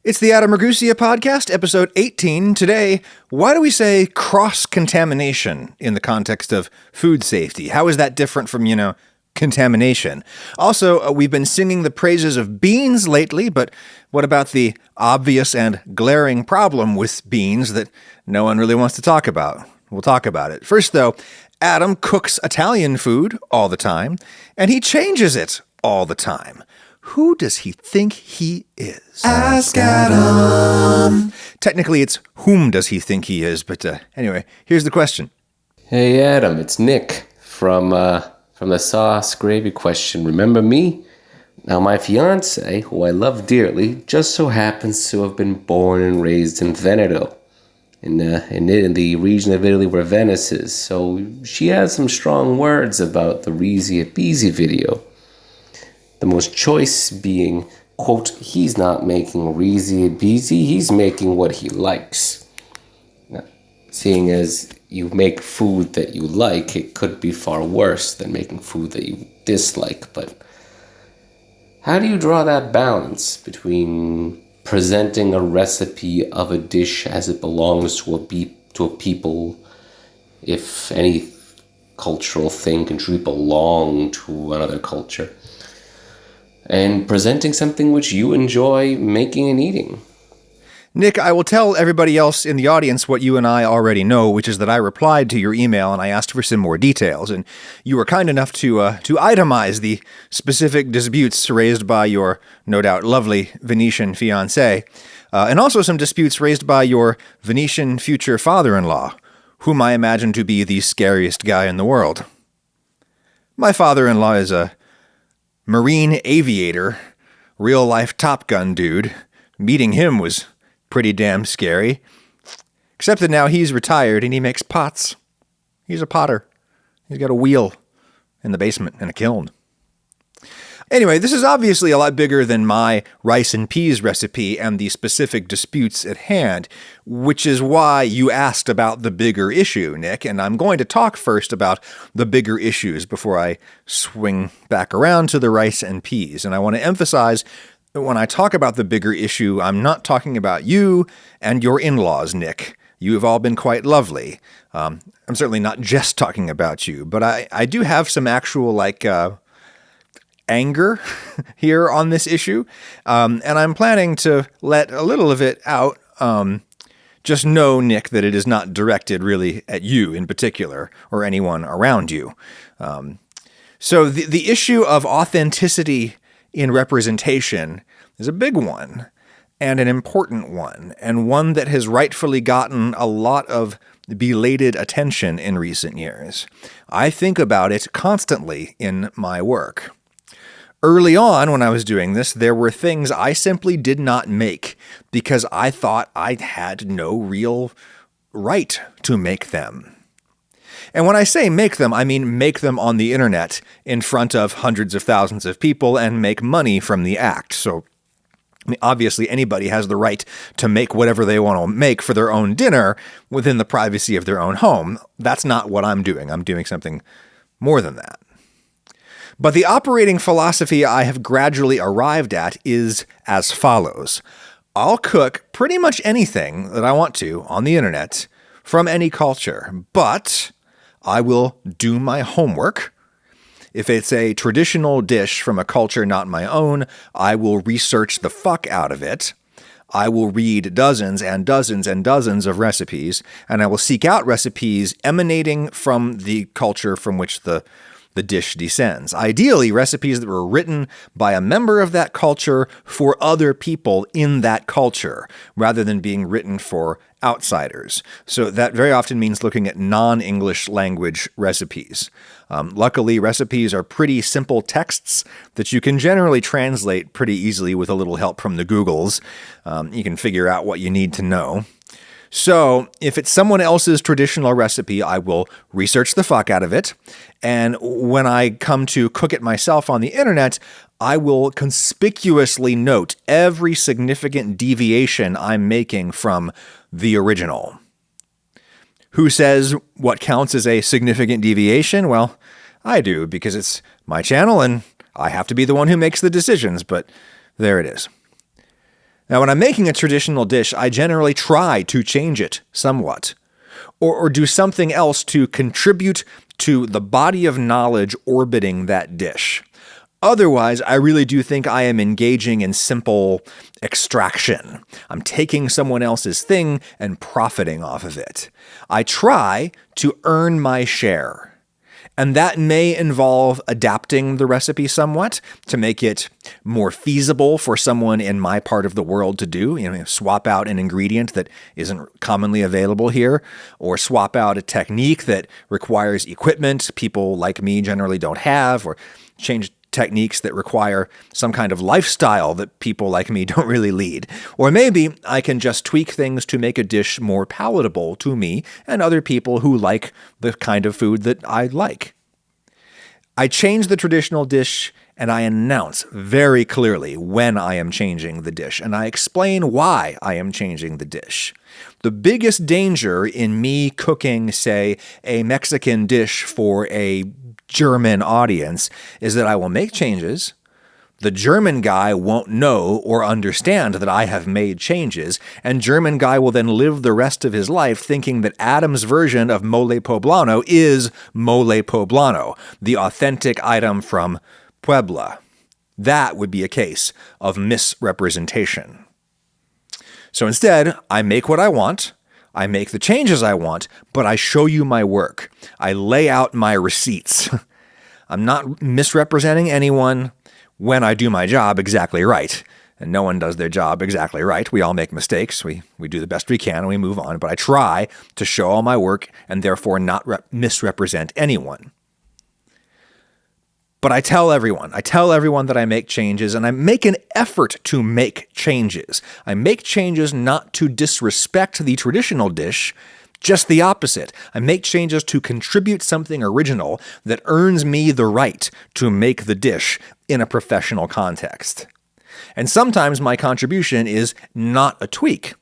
It's the Adam Ragusea podcast, episode 18. Today, why do we say cross-contamination in the context of food safety? How is that different from, contamination? Also, we've been singing the praises of beans lately, but what about the obvious and glaring problem with beans that no one really wants to talk about? We'll talk about it. First, though, Adam cooks Italian food all the time, and he changes it all the time. Who does he think he is? Ask Adam. Technically, it's whom does he think he is, but anyway, here's the question. Hey Adam, it's Nick from the sauce gravy question. Remember me? Now my fiance, who I love dearly, just so happens to have been born and raised in Veneto, in the region of Italy where Venice is. So she has some strong words about the Ragusea video. The most choice being, quote, he's not making Ragusea, he's making what he likes. Now, seeing as you make food that you like, it could be far worse than making food that you dislike. But how do you draw that balance between presenting a recipe of a dish as it belongs to a people, if any cultural thing can truly belong to another culture, and presenting something which you enjoy making and eating? Nick, I will tell everybody else in the audience what you and I already know, which is that I replied to your email and I asked for some more details, and you were kind enough to itemize the specific disputes raised by your, no doubt, lovely Venetian fiancé, and also some disputes raised by your Venetian future father-in-law, whom I imagine to be the scariest guy in the world. My father-in-law is a Marine aviator, real-life Top Gun dude. Meeting him was pretty damn scary. Except that now he's retired and he makes pots. He's a potter. He's got a wheel in the basement and a kiln. Anyway, this is obviously a lot bigger than my rice and peas recipe and the specific disputes at hand, which is why you asked about the bigger issue, Nick, and I'm going to talk first about the bigger issues before I swing back around to the rice and peas. And I want to emphasize that when I talk about the bigger issue, I'm not talking about you and your in-laws, Nick. You have all been quite lovely. I'm certainly not just talking about you, but I do have some actual, anger here on this issue, and I'm planning to let a little of it out. Just know, Nick, that it is not directed really at you in particular or anyone around you. So the issue of authenticity in representation is a big one and an important one, and one that has rightfully gotten a lot of belated attention in recent years. I think about it constantly in my work. Early on, when I was doing this, there were things I simply did not make because I thought I had no real right to make them. And when I say make them, I mean make them on the internet in front of hundreds of thousands of people and make money from the act. So, obviously, anybody has the right to make whatever they want to make for their own dinner within the privacy of their own home. That's not what I'm doing. I'm doing something more than that. But the operating philosophy I have gradually arrived at is as follows. I'll cook pretty much anything that I want to on the internet from any culture, but I will do my homework. If it's a traditional dish from a culture not my own, I will research the fuck out of it. I will read dozens and dozens and dozens of recipes, and I will seek out recipes emanating from the culture from which the dish descends. Ideally, recipes that were written by a member of that culture for other people in that culture, rather than being written for outsiders. So that very often means looking at non-English language recipes. Luckily, recipes are pretty simple texts that you can generally translate pretty easily with a little help from the Googles. You can figure out what you need to know. So if it's someone else's traditional recipe, I will research the fuck out of it. And when I come to cook it myself on the internet, I will conspicuously note every significant deviation I'm making from the original. Who says what counts as a significant deviation? Well, I do, because it's my channel and I have to be the one who makes the decisions, but there it is. Now, when I'm making a traditional dish, I generally try to change it somewhat, or do something else to contribute to the body of knowledge orbiting that dish. Otherwise, I really do think I am engaging in simple extraction. I'm taking someone else's thing and profiting off of it. I try to earn my share. And that may involve adapting the recipe somewhat to make it more feasible for someone in my part of the world to do. Swap out an ingredient that isn't commonly available here, or swap out a technique that requires equipment people like me generally don't have, or change techniques that require some kind of lifestyle that people like me don't really lead. Or maybe I can just tweak things to make a dish more palatable to me and other people who like the kind of food that I like. I change the traditional dish and I announce very clearly when I am changing the dish, and I explain why I am changing the dish. The biggest danger in me cooking, say, a Mexican dish for a German audience is that I will make changes. The German guy won't know or understand that I have made changes, and German guy will then live the rest of his life thinking that Adam's version of mole poblano is mole poblano, the authentic item from Puebla. That would be a case of misrepresentation. So instead, I make what I want, I make the changes I want, but I show you my work. I lay out my receipts. I'm not misrepresenting anyone when I do my job exactly right. And no one does their job exactly right. We all make mistakes. We do the best we can and we move on. But I try to show all my work and therefore not misrepresent anyone. But I tell everyone that I make changes, and I make an effort to make changes. I make changes not to disrespect the traditional dish, just the opposite. I make changes to contribute something original that earns me the right to make the dish in a professional context. And sometimes my contribution is not a tweak.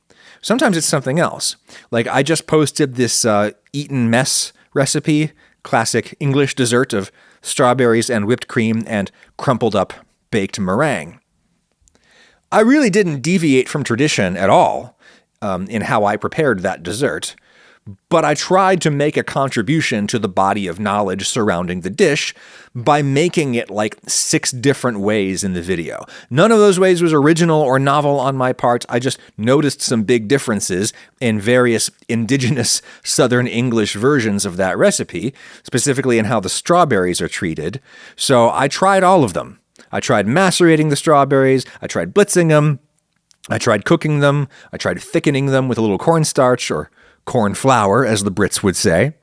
Sometimes it's something else. Like I just posted this E18 mess recipe, classic English dessert of strawberries and whipped cream and crumpled up baked meringue. I really didn't deviate from tradition at all in how I prepared that dessert, but I tried to make a contribution to the body of knowledge surrounding the dish by making it like 6 different ways in the video. None of those ways was original or novel on my part. I just noticed some big differences in various indigenous Southern English versions of that recipe, specifically in how the strawberries are treated. So I tried all of them. I tried macerating the strawberries. I tried blitzing them. I tried cooking them. I tried thickening them with a little cornstarch, or corn flour, as the Brits would say.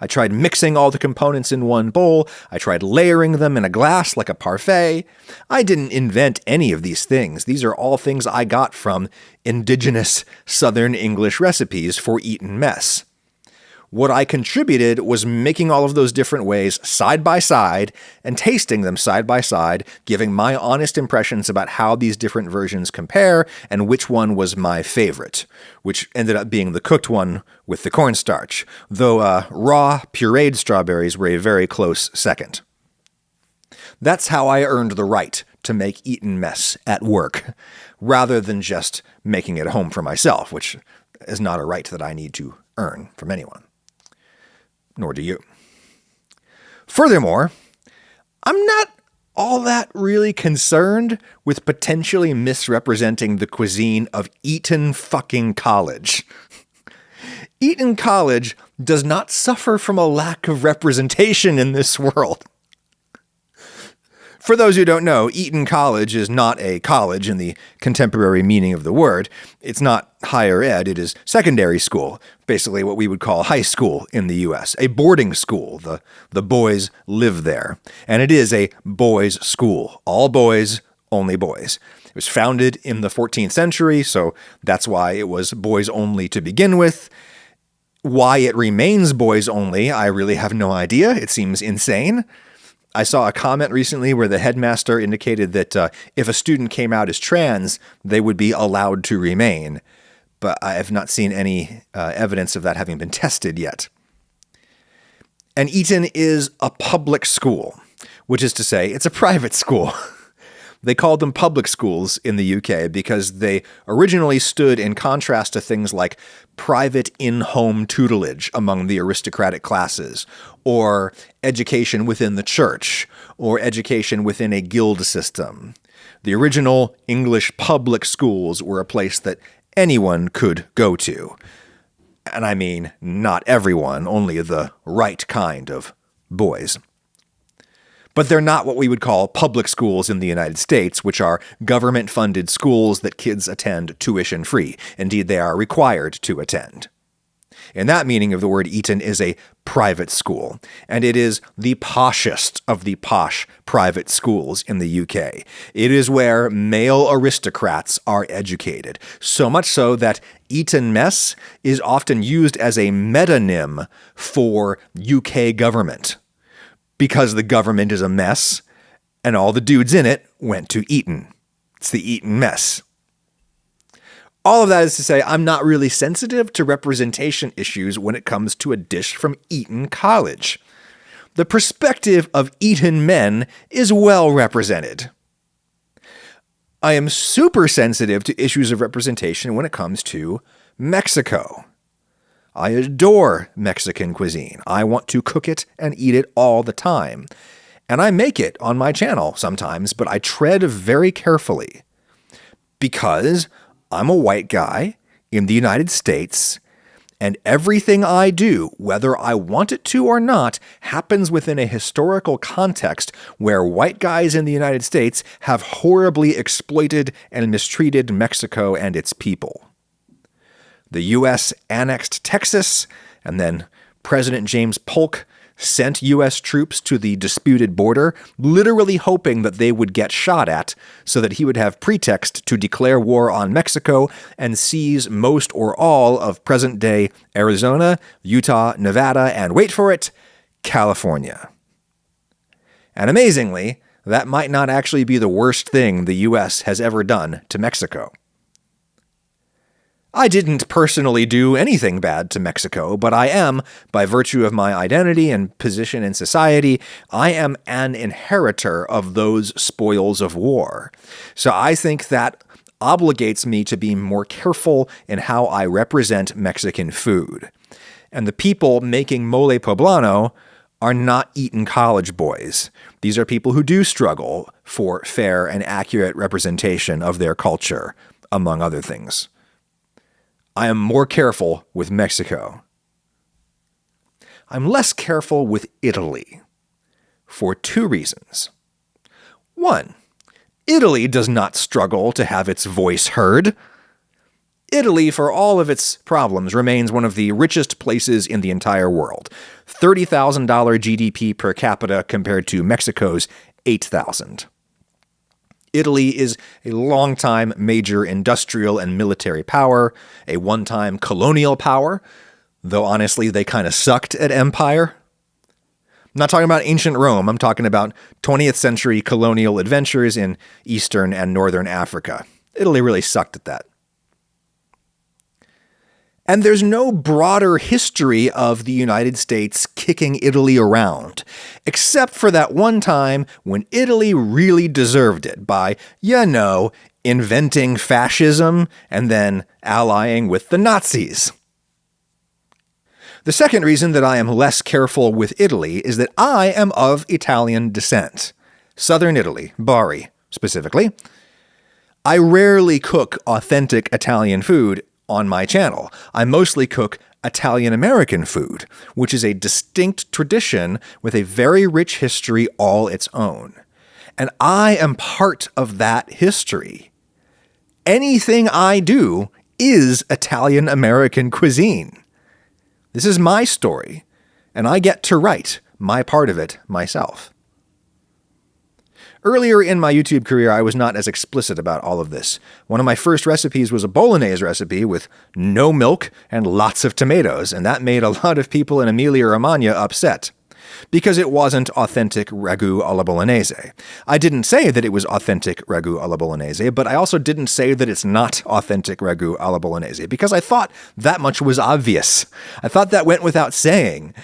I tried mixing all the components in one bowl. I tried layering them in a glass like a parfait. I didn't invent any of these things. These are all things I got from indigenous Southern English recipes for E18 mess. What I contributed was making all of those different ways side by side and tasting them side by side, giving my honest impressions about how these different versions compare and which one was my favorite, which ended up being the cooked one with the cornstarch, though raw, pureed strawberries were a very close second. That's how I earned the right to make E18 mess at work, rather than just making it home for myself, which is not a right that I need to earn from anyone. Nor do you. Furthermore, I'm not all that really concerned with potentially misrepresenting the cuisine of Eton fucking College. Eton College does not suffer from a lack of representation in this world. For those who don't know, Eton College is not a college in the contemporary meaning of the word. It's not higher ed, it is secondary school, basically what we would call high school in the U.S., a boarding school. The boys live there. And it is a boys' school. All boys, only boys. It was founded in the 14th century, so that's why it was boys only to begin with. Why it remains boys only, I really have no idea. It seems insane. I saw a comment recently where the headmaster indicated that if a student came out as trans, they would be allowed to remain. But I have not seen any evidence of that having been tested yet. And Eton is a public school, which is to say it's a private school. They called them public schools in the UK because they originally stood in contrast to things like private in-home tutelage among the aristocratic classes, or education within the church, or education within a guild system. The original English public schools were a place that anyone could go to. And I mean, not everyone, only the right kind of boys. But they're not what we would call public schools in the United States, which are government-funded schools that kids attend tuition-free. Indeed, they are required to attend. In that meaning of the word, Eton is a private school, and it is the poshest of the posh private schools in the UK. It is where male aristocrats are educated, so much so that Eton Mess is often used as a metonym for UK government, because the government is a mess, and all the dudes in it went to Eton. It's the Eton Mess. All of that is to say, I'm not really sensitive to representation issues when it comes to a dish from Eton College. The perspective of Eton men is well represented. I am super sensitive to issues of representation when it comes to Mexico. I adore Mexican cuisine. I want to cook it and eat it all the time. And I make it on my channel sometimes, but I tread very carefully. Because I'm a white guy in the United States, and everything I do, whether I want it to or not, happens within a historical context where white guys in the United States have horribly exploited and mistreated Mexico and its people. The U.S. annexed Texas, and then President James Polk sent U.S. troops to the disputed border, literally hoping that they would get shot at so that he would have pretext to declare war on Mexico and seize most or all of present-day Arizona, Utah, Nevada, and wait for it, California. And amazingly, that might not actually be the worst thing the U.S. has ever done to Mexico. I didn't personally do anything bad to Mexico, but I am, by virtue of my identity and position in society, I am an inheritor of those spoils of war. So I think that obligates me to be more careful in how I represent Mexican food. And the people making mole poblano are not Eton College boys. These are people who do struggle for fair and accurate representation of their culture, among other things. I am more careful with Mexico. I'm less careful with Italy for two reasons. One, Italy does not struggle to have its voice heard. Italy, for all of its problems, remains one of the richest places in the entire world. $30,000 GDP per capita compared to Mexico's $8,000. Italy is a long-time major industrial and military power, a one-time colonial power, though honestly they kind of sucked at empire. I'm not talking about ancient Rome, I'm talking about 20th century colonial adventures in Eastern and Northern Africa. Italy really sucked at that. And there's no broader history of the United States kicking Italy around, except for that one time when Italy really deserved it by, inventing fascism and then allying with the Nazis. The second reason that I am less careful with Italy is that I am of Italian descent. Southern Italy, Bari, specifically. I rarely cook authentic Italian food on my channel. I mostly cook Italian-American food, which is a distinct tradition with a very rich history all its own. And I am part of that history. Anything I do is Italian-American cuisine. This is my story, and I get to write my part of it myself. Earlier in my YouTube career, I was not as explicit about all of this. One of my first recipes was a bolognese recipe with no milk and lots of tomatoes, and that made a lot of people in Emilia-Romagna upset, because it wasn't authentic ragu alla bolognese. I didn't say that it was authentic ragu alla bolognese, but I also didn't say that it's not authentic ragu alla bolognese, because I thought that much was obvious. I thought that went without saying.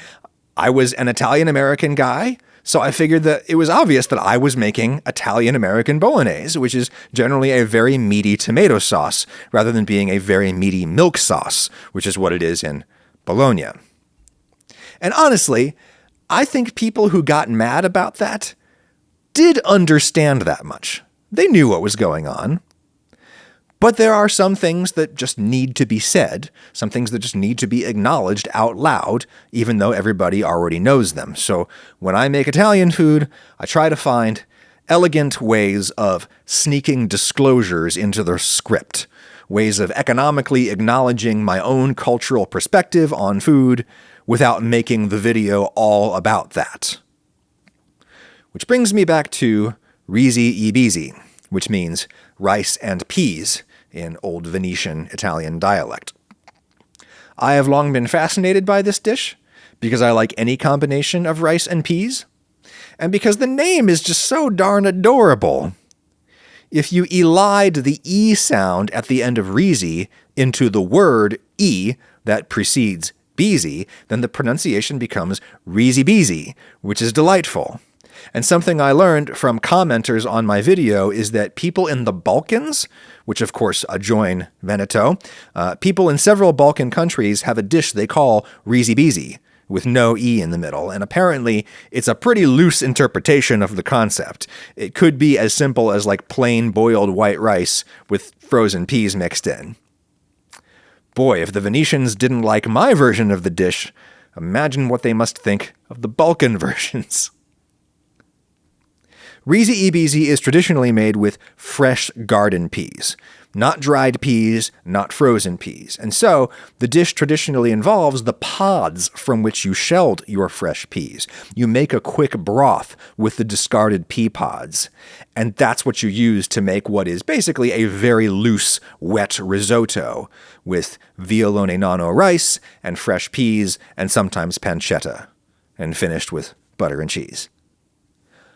I was an Italian-American guy, So I figured that it was obvious that I was making Italian-American bolognese, which is generally a very meaty tomato sauce, rather than being a very meaty milk sauce, which is what it is in Bologna. And honestly, I think people who got mad about that did understand that much. They knew what was going on. But there are some things that just need to be said, some things that just need to be acknowledged out loud, even though everybody already knows them. So when I make Italian food, I try to find elegant ways of sneaking disclosures into the script, ways of economically acknowledging my own cultural perspective on food without making the video all about that. Which brings me back to risi e bisi, which means rice and peas in Old Venetian Italian dialect. I have long been fascinated by this dish because I like any combination of rice and peas, and because the name is just so darn adorable. If you elide the E sound at the end of risi into the word E that precedes bisi, then the pronunciation becomes risi bisi, which is delightful. And something I learned from commenters on my video is that people in the Balkans, which of course adjoin Veneto, people in several Balkan countries have a dish they call risi bisi, with no E in the middle, and apparently it's a pretty loose interpretation of the concept. It could be as simple as like plain boiled white rice with frozen peas mixed in. Boy, if the Venetians didn't like my version of the dish, imagine what they must think of the Balkan versions. Risi e bisi is traditionally made with fresh garden peas, not dried peas, not frozen peas. And so, the dish traditionally involves the pods from which you shelled your fresh peas. You make a quick broth with the discarded pea pods, and that's what you use to make what is basically a very loose, wet risotto with violone nano rice and fresh peas and sometimes pancetta, and finished with butter and cheese.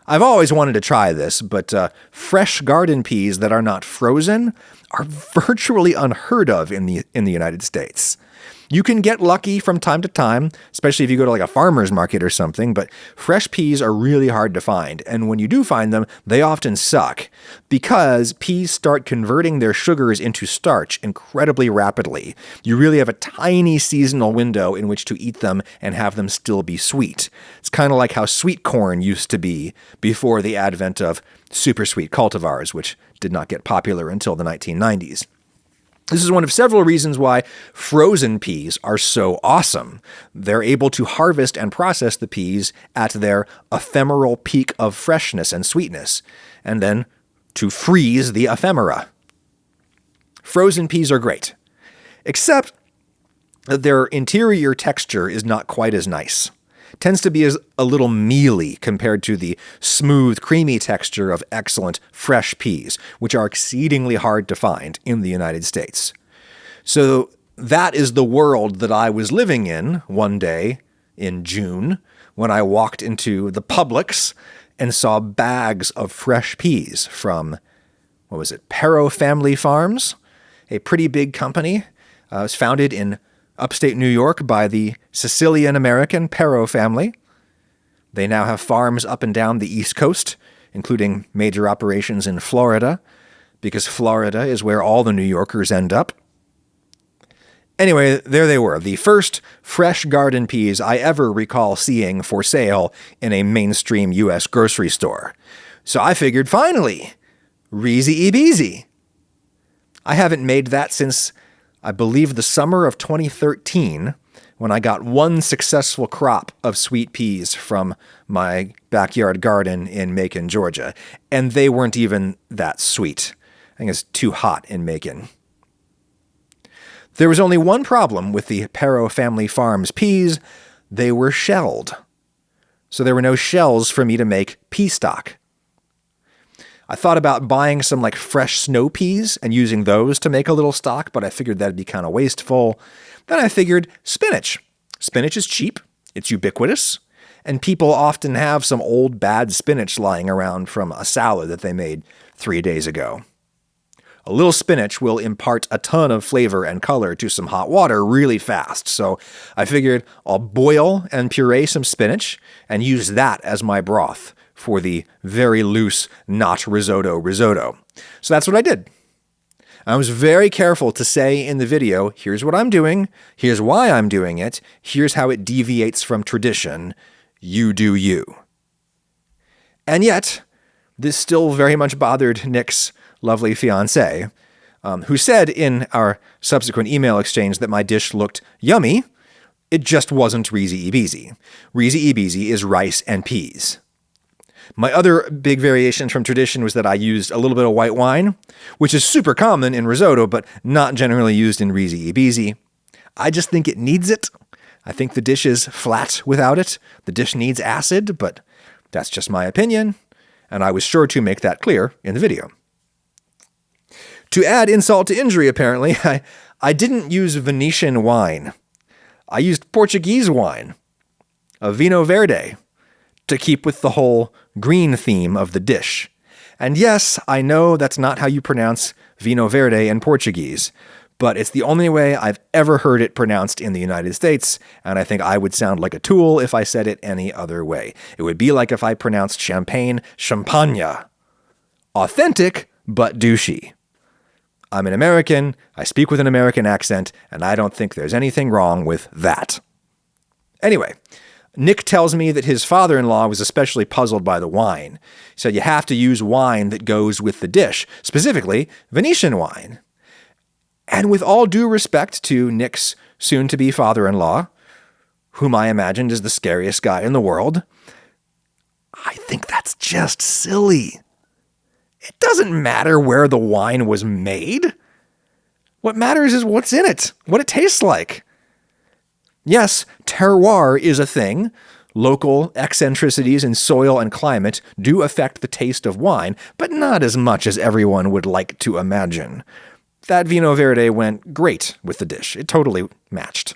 I've always wanted to try this, but fresh garden peas that are not frozen are virtually unheard of in the United States. You can get lucky from time to time, especially if you go to like a farmer's market or something, but fresh peas are really hard to find. And when you do find them, they often suck because peas start converting their sugars into starch incredibly rapidly. You really have a tiny seasonal window in which to eat them and have them still be sweet. It's kind of like how sweet corn used to be before the advent of super sweet cultivars, which did not get popular until the 1990s. This is one of several reasons why frozen peas are so awesome. They're able to harvest and process the peas at their ephemeral peak of freshness and sweetness, and then to freeze the ephemera. Frozen peas are great, except that their interior texture is not quite as nice. Tends to be a little mealy compared to the smooth, creamy texture of excellent fresh peas, which are exceedingly hard to find in the United States. So that is the world that I was living in one day in June when I walked into the Publix and saw bags of fresh peas from, Perro Family Farms, a pretty big company. It was founded in upstate New York by the Sicilian-American Perro family. They now have farms up and down the East Coast, including major operations in Florida, because Florida is where all the New Yorkers end up. Anyway, there they were, the first fresh garden peas I ever recall seeing for sale in a mainstream U.S. grocery store. So I figured, finally, risi e bisi. I haven't made that since, I believe, the summer of 2013, when I got one successful crop of sweet peas from my backyard garden in Macon, Georgia, and they weren't even that sweet. I think it's too hot in Macon. There was only one problem with the Perro Family Farms peas. They were shelled. So there were no shells for me to make pea stock. I thought about buying some like fresh snow peas and using those to make a little stock, but I figured that'd be kind of wasteful. Then I figured spinach. Spinach is cheap, it's ubiquitous, and people often have some old bad spinach lying around from a salad that they made 3 days ago. A little spinach will impart a ton of flavor and color to some hot water really fast. So I figured I'll boil and puree some spinach and use that as my broth for the very loose, not risotto. So that's what I did. I was very careful to say in the video, here's what I'm doing, here's why I'm doing it, here's how it deviates from tradition. You do you. And yet, this still very much bothered Nick's lovely fiancée, who said in our subsequent email exchange that my dish looked yummy. It just wasn't Reezy Ebeezy. Reezy Ebeezy is rice and peas. My other big variation from tradition was that I used a little bit of white wine, which is super common in risotto, but not generally used in Reezy Ebeezy. I just think it needs it. I think the dish is flat without it. The dish needs acid, but that's just my opinion, and I was sure to make that clear in the video. To add insult to injury, apparently, I didn't use Venetian wine. I used Portuguese wine, a Vinho Verde, to keep with the whole green theme of the dish. And yes, I know that's not how you pronounce Vinho Verde in Portuguese, but it's the only way I've ever heard it pronounced in the United States, and I think I would sound like a tool if I said it any other way. It would be like if I pronounced champagne, champagne. Authentic, but douchey. I'm an American, I speak with an American accent, and I don't think there's anything wrong with that. Anyway, Nick tells me that his father-in-law was especially puzzled by the wine. He said you have to use wine that goes with the dish, specifically Venetian wine. And with all due respect to Nick's soon-to-be father-in-law, whom I imagined is the scariest guy in the world, I think that's just silly. It doesn't matter where the wine was made. What matters is what's in it, what it tastes like. Yes, terroir is a thing. Local eccentricities in soil and climate do affect the taste of wine, but not as much as everyone would like to imagine. That Vinho Verde went great with the dish. It totally matched.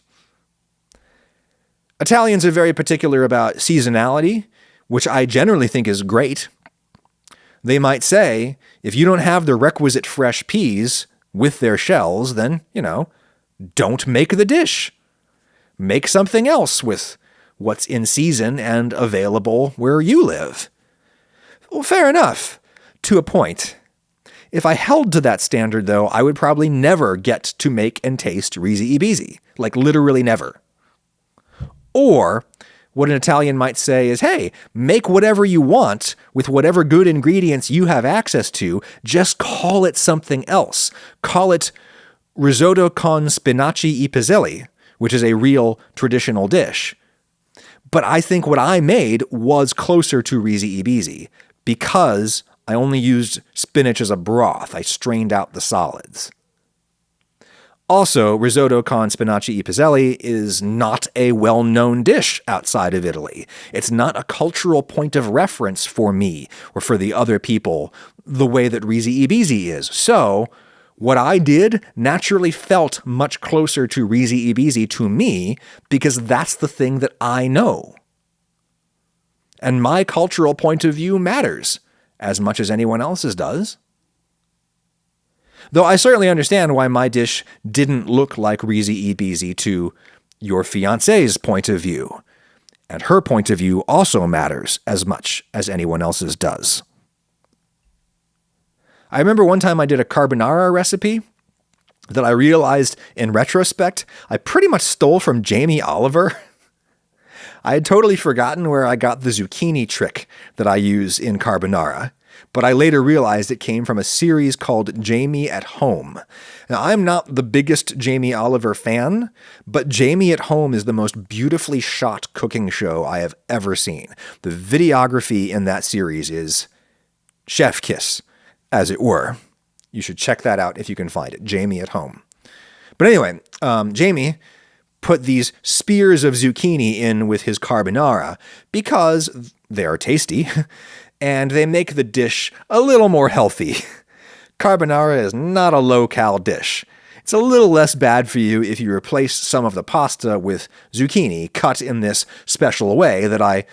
Italians are very particular about seasonality, which I generally think is great. They might say, if you don't have the requisite fresh peas with their shells, then, don't make the dish. Make something else with what's in season and available where you live. Well, fair enough, to a point. If I held to that standard, though, I would probably never get to make and taste Reezy Ebeezy. Like, literally never. Or what an Italian might say is, hey, make whatever you want with whatever good ingredients you have access to, just call it something else. Call it risotto con spinaci e piselli, which is a real traditional dish. But I think what I made was closer to Reezy Ebeezy because I only used spinach as a broth. I strained out the solids. Also, risotto con spinaci e piselli is not a well-known dish outside of Italy. It's not a cultural point of reference for me or for the other people the way that Reezy Ebeezy is. So, what I did naturally felt much closer to Reezy Ebeezy to me because that's the thing that I know. And my cultural point of view matters as much as anyone else's does. Though I certainly understand why my dish didn't look like Reezy Ebeezy to your fiancé's point of view. And her point of view also matters as much as anyone else's does. I remember one time I did a carbonara recipe that I realized in retrospect I pretty much stole from Jamie Oliver. I had totally forgotten where I got the zucchini trick that I use in carbonara, but I later realized it came from a series called Jamie at Home. Now, I'm not the biggest Jamie Oliver fan, but Jamie at Home is the most beautifully shot cooking show I have ever seen. The videography in that series is chef kiss, as it were. You should check that out if you can find it, Jamie at Home. But anyway, Jamie put these spears of zucchini in with his carbonara because they are tasty, and they make the dish a little more healthy. Carbonara is not a low-cal dish. It's a little less bad for you if you replace some of the pasta with zucchini cut in this special way that I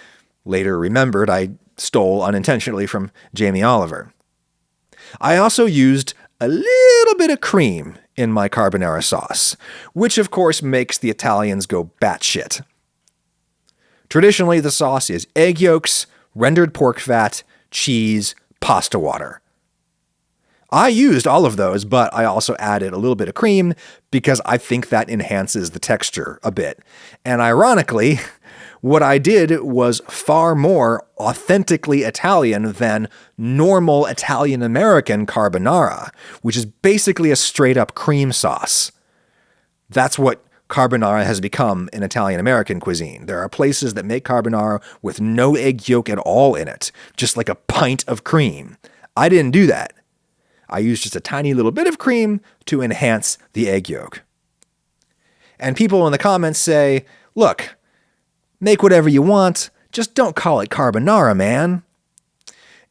later remembered I stole unintentionally from Jamie Oliver. I also used a little bit of cream in my carbonara sauce, which of course makes the Italians go batshit. Traditionally, the sauce is egg yolks, rendered pork fat, cheese, pasta water. I used all of those, but I also added a little bit of cream because I think that enhances the texture a bit. And ironically, what I did was far more authentically Italian than normal Italian-American carbonara, which is basically a straight-up cream sauce. That's what carbonara has become in Italian-American cuisine. There are places that make carbonara with no egg yolk at all in it, just like a pint of cream. I didn't do that. I used just a tiny little bit of cream to enhance the egg yolk. And people in the comments say, look, make whatever you want, just don't call it carbonara, man.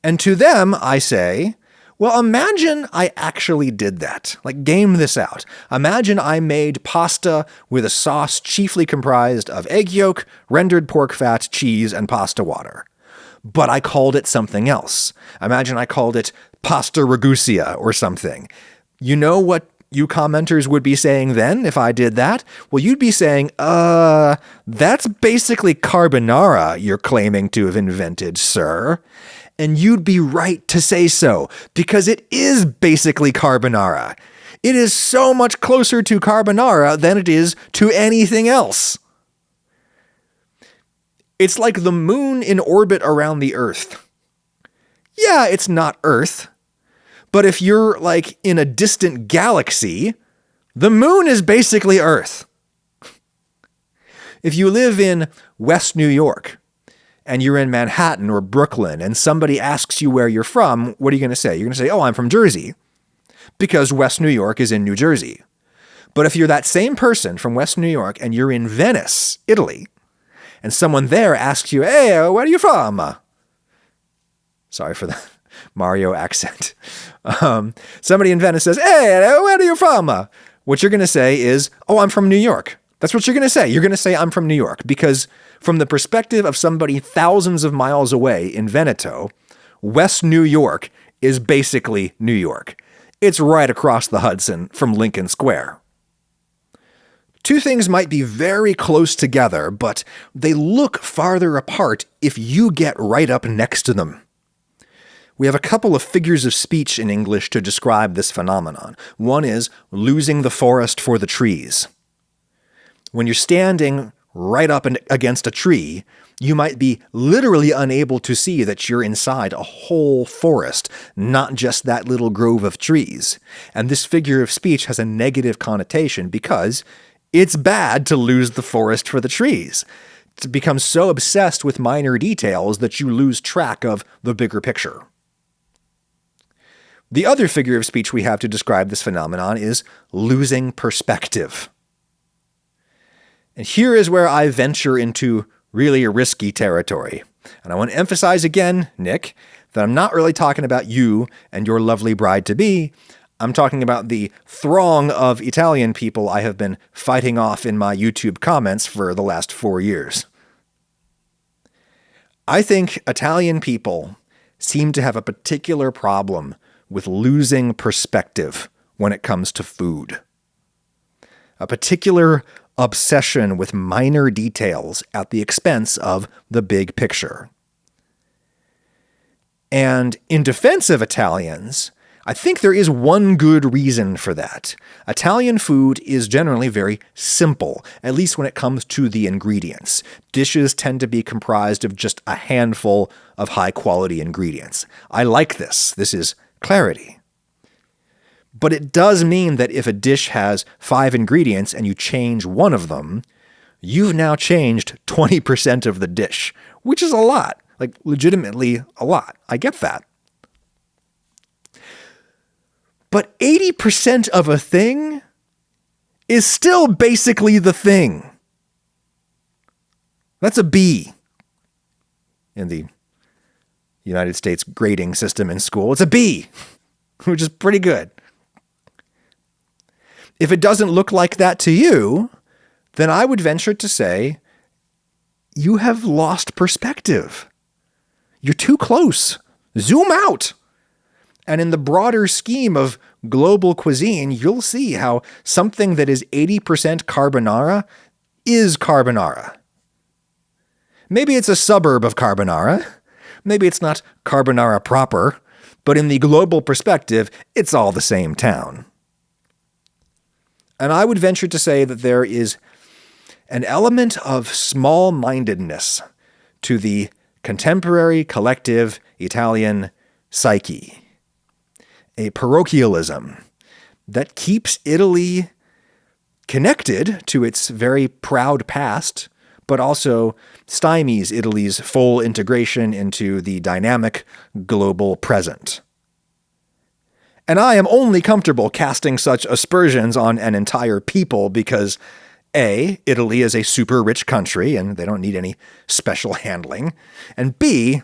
And to them, I say, well, imagine I actually did that. Like, game this out. Imagine I made pasta with a sauce chiefly comprised of egg yolk, rendered pork fat, cheese, and pasta water. But I called it something else. Imagine I called it pasta Ragusea or something. You know what you commenters would be saying then if I did that? Well, you'd be saying, that's basically carbonara you're claiming to have invented, sir. And you'd be right to say so, because it is basically carbonara. It is so much closer to carbonara than it is to anything else. It's like the moon in orbit around the Earth. Yeah, it's not Earth. But if you're like in a distant galaxy, the moon is basically Earth. If you live in West New York and you're in Manhattan or Brooklyn and somebody asks you where you're from, what are you going to say? You're going to say, oh, I'm from Jersey, because West New York is in New Jersey. But if you're that same person from West New York and you're in Venice, Italy, and someone there asks you, hey, where are you from? Sorry for the Mario accent. Somebody in Venice says, hey, where are you from? What you're going to say is, oh, I'm from New York. That's what you're going to say. You're going to say, I'm from New York, because from the perspective of somebody thousands of miles away in Veneto, West New York is basically New York. It's right across the Hudson from Lincoln Square. Two things might be very close together, but they look farther apart if you get right up next to them. We have a couple of figures of speech in English to describe this phenomenon. One is losing the forest for the trees. When you're standing right up against a tree, you might be literally unable to see that you're inside a whole forest, not just that little grove of trees. And this figure of speech has a negative connotation because it's bad to lose the forest for the trees. To become so obsessed with minor details that you lose track of the bigger picture. The other figure of speech we have to describe this phenomenon is losing perspective. And here is where I venture into really risky territory. And I want to emphasize again, Nick, that I'm not really talking about you and your lovely bride-to-be. I'm talking about the throng of Italian people I have been fighting off in my YouTube comments for the last 4 years. I think Italian people seem to have a particular problem with losing perspective when it comes to food. A particular obsession with minor details at the expense of the big picture. And in defense of Italians, I think there is one good reason for that. Italian food is generally very simple, at least when it comes to the ingredients. Dishes tend to be comprised of just a handful of high-quality ingredients. I like this. This is clarity. But it does mean that if a dish has 5 ingredients and you change one of them, you've now changed 20% of the dish, which is a lot. Like, legitimately a lot. I get that. But 80% of a thing is still basically the thing. That's a B in the United States grading system in school. It's a B, which is pretty good. If it doesn't look like that to you, then I would venture to say you have lost perspective. You're too close. Zoom out. And in the broader scheme of global cuisine, you'll see how something that is 80% carbonara is carbonara. Maybe it's a suburb of carbonara. Maybe it's not carbonara proper, but in the global perspective, it's all the same town. And I would venture to say that there is an element of small-mindedness to the contemporary collective Italian psyche, a parochialism that keeps Italy connected to its very proud past, but also stymies Italy's full integration into the dynamic global present. And I am only comfortable casting such aspersions on an entire people because A, Italy is a super rich country and they don't need any special handling, and B,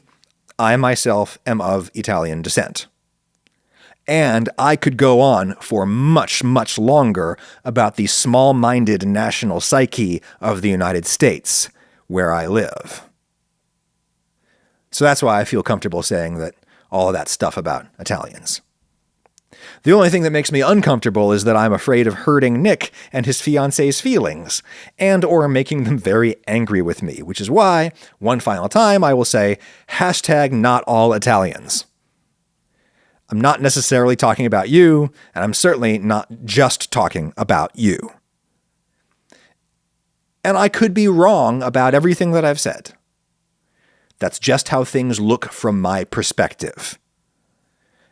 I myself am of Italian descent. And I could go on for much, much longer about the small-minded national psyche of the United States, where I live. So that's why I feel comfortable saying that all of that stuff about Italians. The only thing that makes me uncomfortable is that I'm afraid of hurting Nick and his fiance's feelings, and or making them very angry with me, which is why, one final time, I will say, #NotAllItalians. I'm not necessarily talking about you, and I'm certainly not just talking about you. And I could be wrong about everything that I've said. That's just how things look from my perspective.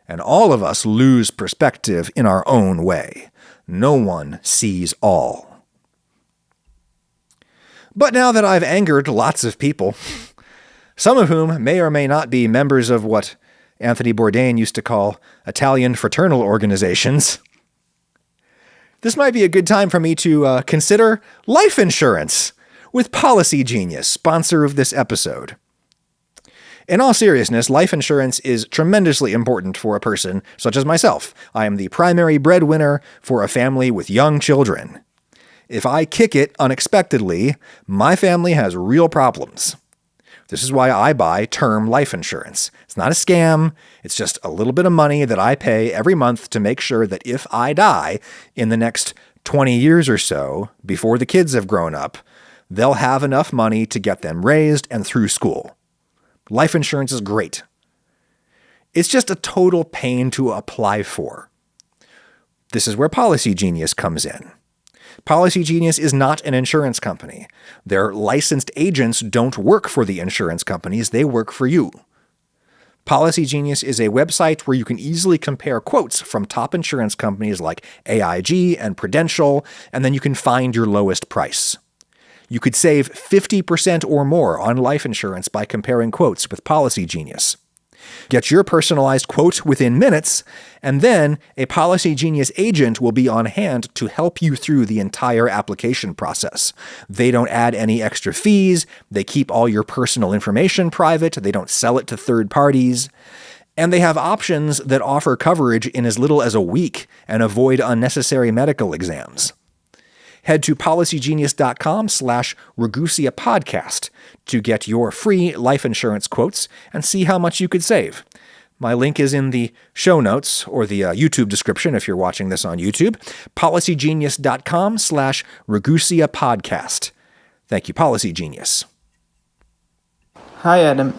And all of us lose perspective in our own way. No one sees all. But now that I've angered lots of people, some of whom may or may not be members of what Anthony Bourdain used to call Italian fraternal organizations, this might be a good time for me to consider life insurance with Policy Genius, sponsor of this episode. In all seriousness, life insurance is tremendously important for a person such as myself. I am the primary breadwinner for a family with young children. If I kick it unexpectedly, my family has real problems. This is why I buy term life insurance. It's not a scam. It's just a little bit of money that I pay every month to make sure that if I die in the next 20 years or so, before the kids have grown up, they'll have enough money to get them raised and through school. Life insurance is great. It's just a total pain to apply for. This is where Policy Genius comes in. Policy Genius is not an insurance company. Their licensed agents don't work for the insurance companies, they work for you. Policy Genius is a website where you can easily compare quotes from top insurance companies like AIG and Prudential, and then you can find your lowest price. You could save 50% or more on life insurance by comparing quotes with Policy Genius. Get your personalized quote within minutes, and then a Policy Genius agent will be on hand to help you through the entire application process. They don't add any extra fees, they keep all your personal information private, they don't sell it to third parties, and they have options that offer coverage in as little as a week and avoid unnecessary medical exams. Head to policygenius.com/Ragusea podcast to get your free life insurance quotes and see how much you could save. My link is in the show notes or the YouTube description if you're watching this on YouTube. policygenius.com/Ragusea podcast. Thank you, Policy Genius. Hi Adam,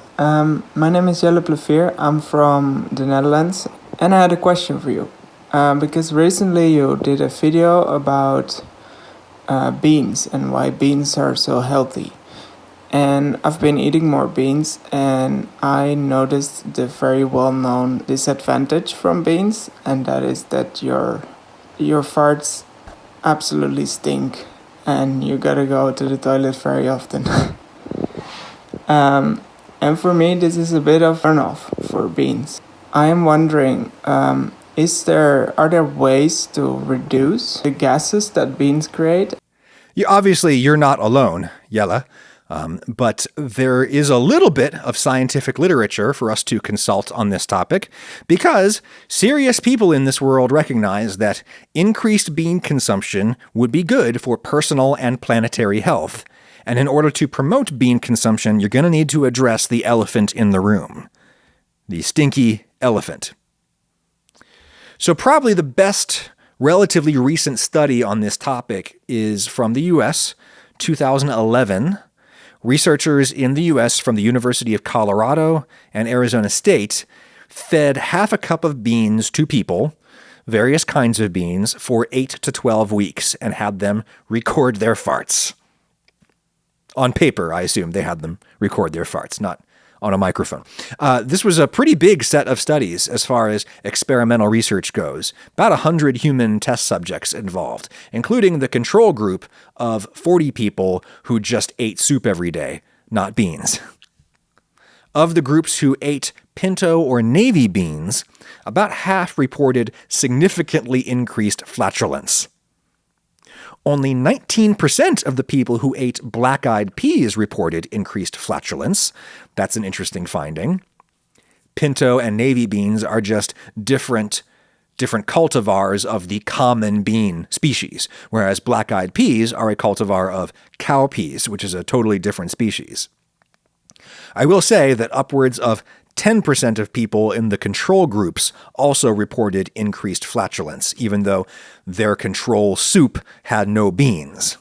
my name is Jelle Plevier. I'm from the Netherlands, and I had a question for you. Because recently you did a video about beans and why beans are so healthy. And I've been eating more beans, and I noticed the very well-known disadvantage from beans, and that is that your farts absolutely stink, and you gotta go to the toilet very often. And for me, this is a bit of turn-off for beans. I am wondering, are there ways to reduce the gases that beans create? Obviously, you're not alone, Jelle, but there is a little bit of scientific literature for us to consult on this topic, because serious people in this world recognize that increased bean consumption would be good for personal and planetary health. And in order to promote bean consumption, you're going to need to address the elephant in the room, the stinky elephant. So probably the best relatively recent study on this topic is from the US, 2011. Researchers in the US from the University of Colorado and Arizona State fed half a cup of beans to people, various kinds of beans, for 8 to 12 weeks and had them record their farts. On paper, I assume they had them record their farts, not on a microphone. This was a pretty big set of studies as far as experimental research goes. About 100 human test subjects involved, including the control group of 40 people who just ate soup every day, not beans. Of the groups who ate pinto or navy beans, about half reported significantly increased flatulence. Only 19% of the people who ate black-eyed peas reported increased flatulence. That's an interesting finding. Pinto and navy beans are just different cultivars of the common bean species, whereas black-eyed peas are a cultivar of cowpeas, which is a totally different species. I will say that upwards of 10% of people in the control groups also reported increased flatulence, even though their control soup had no beans.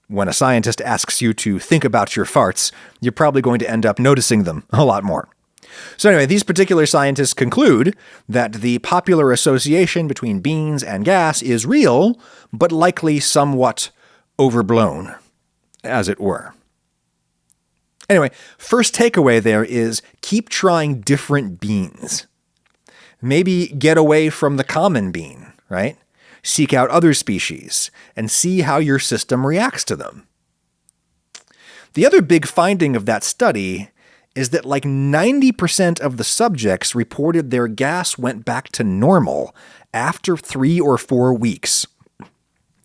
When a scientist asks you to think about your farts, you're probably going to end up noticing them a lot more. So anyway, these particular scientists conclude that the popular association between beans and gas is real, but likely somewhat overblown, as it were. Anyway, first takeaway there is keep trying different beans. Maybe get away from the common bean, right? Seek out other species and see how your system reacts to them. The other big finding of that study is that like 90% of the subjects reported their gas went back to normal after 3 or 4 weeks.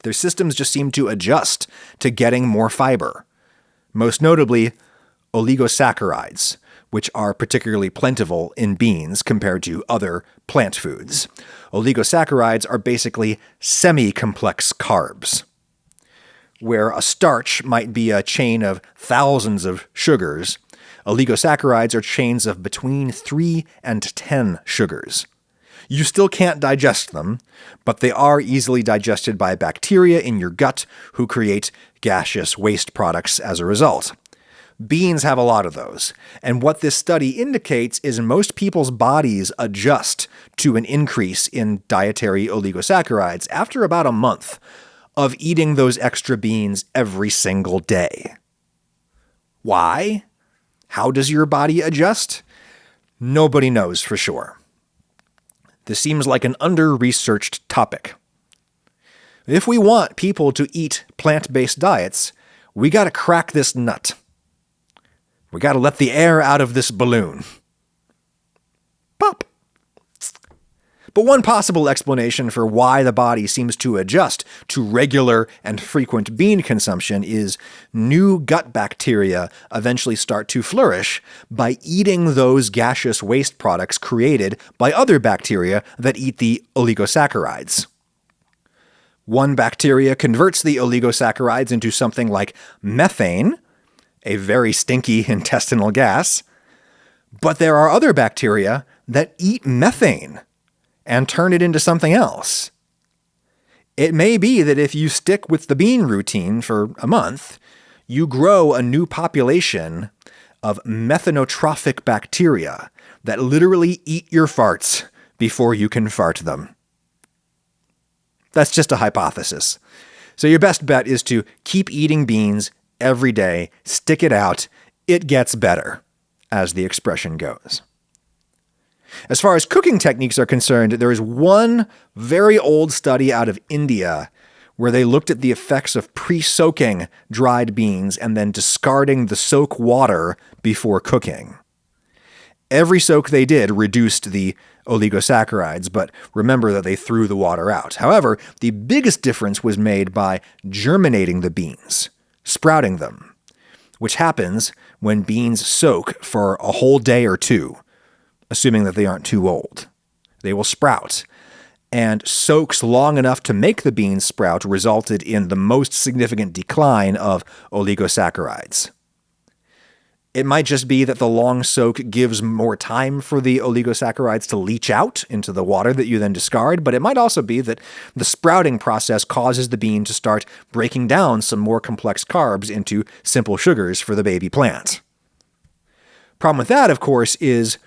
Their systems just seemed to adjust to getting more fiber. Most notably, oligosaccharides, which are particularly plentiful in beans compared to other plant foods. Oligosaccharides are basically semi-complex carbs, where a starch might be a chain of thousands of sugars. Oligosaccharides are chains of between 3 and 10 sugars. You still can't digest them, but they are easily digested by bacteria in your gut who create gaseous waste products as a result. Beans have a lot of those, and what this study indicates is most people's bodies adjust to an increase in dietary oligosaccharides after about a month of eating those extra beans every single day. Why? How does your body adjust? Nobody knows for sure. This seems like an under-researched topic. If we want people to eat plant-based diets, we gotta crack this nut. We got to let the air out of this balloon. Pop. But one possible explanation for why the body seems to adjust to regular and frequent bean consumption is new gut bacteria eventually start to flourish by eating those gaseous waste products created by other bacteria that eat the oligosaccharides. One bacteria converts the oligosaccharides into something like methane, a very stinky intestinal gas, but there are other bacteria that eat methane and turn it into something else. It may be that if you stick with the bean routine for a month, you grow a new population of methanotrophic bacteria that literally eat your farts before you can fart them. That's just a hypothesis. So your best bet is to keep eating beans every day, stick it out, it gets better, as the expression goes. As far as cooking techniques are concerned, there is one very old study out of India where they looked at the effects of pre-soaking dried beans and then discarding the soak water before cooking. Every soak they did reduced the oligosaccharides, but remember that they threw the water out. However, the biggest difference was made by germinating the beans, sprouting them, which happens when beans soak for a whole day or two, assuming that they aren't too old. They will sprout, and soaks long enough to make the beans sprout resulted in the most significant decline of oligosaccharides. It might just be that the long soak gives more time for the oligosaccharides to leach out into the water that you then discard, but it might also be that the sprouting process causes the bean to start breaking down some more complex carbs into simple sugars for the baby plant. Problem with that, of course, is